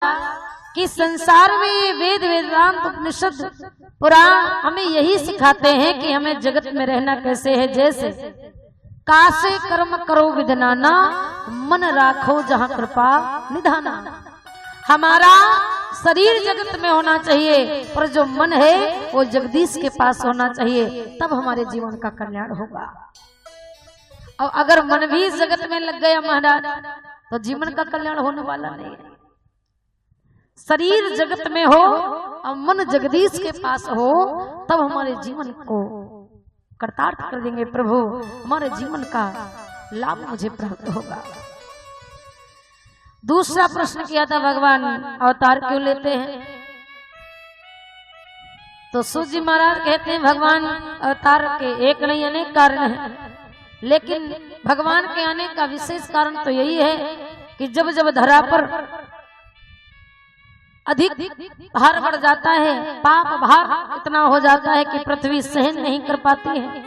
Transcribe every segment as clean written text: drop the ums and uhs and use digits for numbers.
कि संसार में ये वेद वेदांत उपनिषद पुराण हमें यही सिखाते हैं कि हमें जगत में रहना कैसे है। जैसे कासे कर्म करो विधनाना, मन राखो जहाँ कृपा निधाना। हमारा शरीर जगत में होना चाहिए, पर जो मन है वो जगदीश के पास होना चाहिए, तब हमारे जीवन का कल्याण होगा। और अगर मन भी जगत में लग गया महाराज, तो जीवन का कल्याण होने वाला नहीं है। शरीर जगत में हो और मन जगदीश के पास हो, तब हमारे जीवन को कर्तार्थ कर देंगे। प्रभु हमारे जीवन का लाभ मुझे प्राप्त होगा। दूसरा प्रश्न किया था, भगवान अवतार क्यों लेते हैं? तो सूत जी महाराज कहते हैं भगवान अवतार के एक नहीं अनेक कारण हैं, लेकिन भगवान के आने का विशेष कारण तो यही है कि जब जब धरा पर अधिक भार बढ़ जाता है, पाप भार इतना हो जाता है कि पृथ्वी सहन नहीं कर पाती है,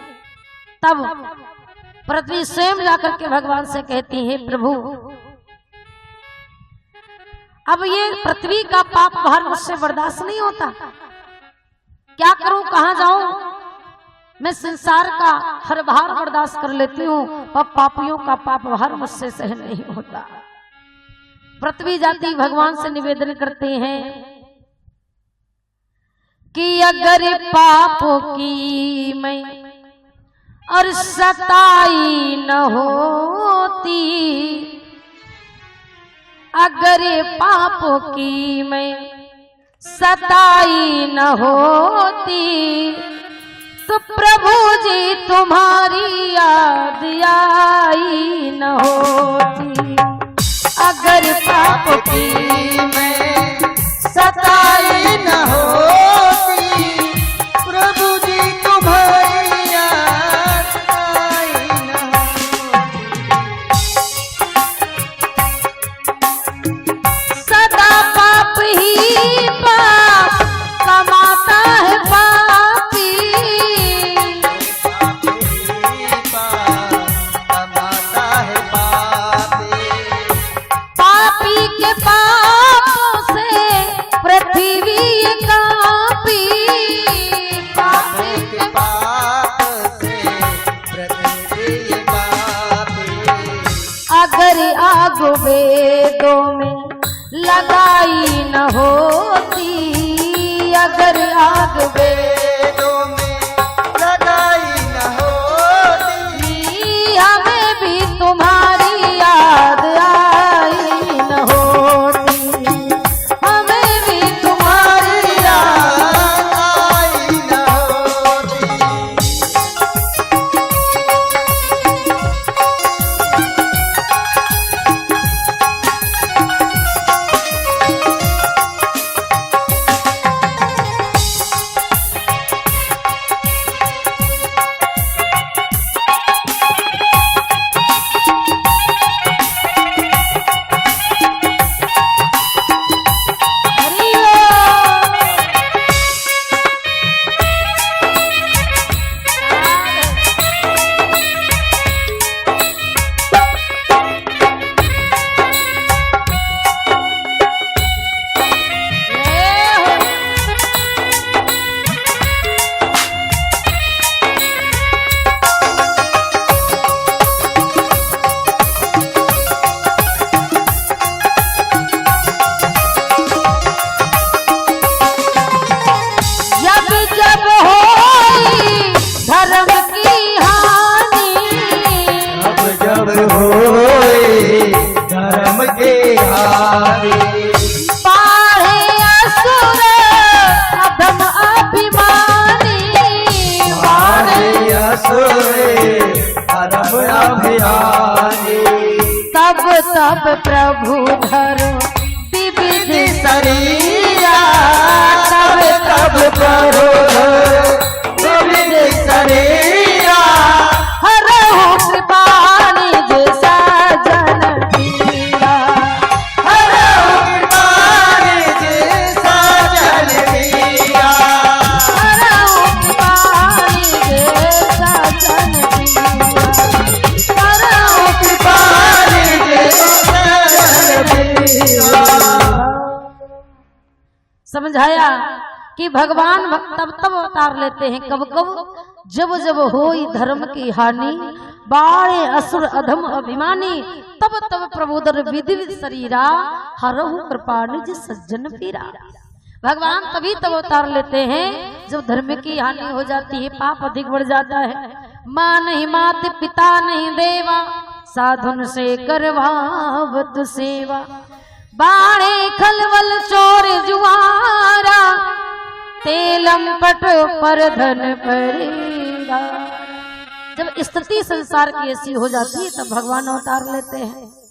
तब पृथ्वी स्वयं जाकर के भगवान से कहती है, प्रभु अब ये पृथ्वी का पाप भार मुझसे बर्दाश्त नहीं होता, क्या करूं, कहां जाऊं? मैं संसार का हर भार बर्दाश्त कर लेती हूं, पर पापियों का पाप भार मुझसे सहन नहीं होता। पृथ्वी जाति भगवान से निवेदन करते हैं कि अगर पापों की मैं और सताई न होती, अगर पापों की मैं सताई न होती, तो प्रभु जी तुम्हारी याद आई न होती। अगर पाप की मैं सताई न होती, प्रभु जी तुम्हारी याद आई न होती। सदा पाप ही पाप कमाता है पापी, कमाता है पापी। पापी के पापों से पृथ्वी ये कांपी, पापी के पाप से पृथ्वी कांपी। अगर आग वेदों में लगाई न होती, अगर आग वेदों में लगाई न होती, हमें भी तुम्हारी याद आई न होती, हमें भी तुम्हारी याद आई न होती। तब प्रभु धरो विविध शरीरा, तब प्रभु विविध शरीरा। हरहु कृपाणि जैसा जन पीरा, हरहु कृपाणि जैसा जन पीरा। हरहु कृपाणि जैसा जन पीरा, हरहु कृपाणि जैसा जन पीरा। समझाया कि भगवान तब तब अवतार लेते हैं, कब कब, जब जब होई धर्म की हानि, बाड़े असुर अधम अभिमानी, तब तब प्रबोधर विधि शरीरा, हरहु कृपा निज सज्जन पीरा। भगवान तभी तब अवतार लेते हैं जब धर्म की हानि हो जाती है, पाप अधिक बढ़ जाता है। माँ नहीं मात पिता नहीं देवा, साधुन से करवावत सेवा, बाणे खलवल चोर जुआरा, तेलम पट पर धन परेगा। जब स्थिति संसार की ऐसी हो जाती है तब भगवान अवतार लेते हैं।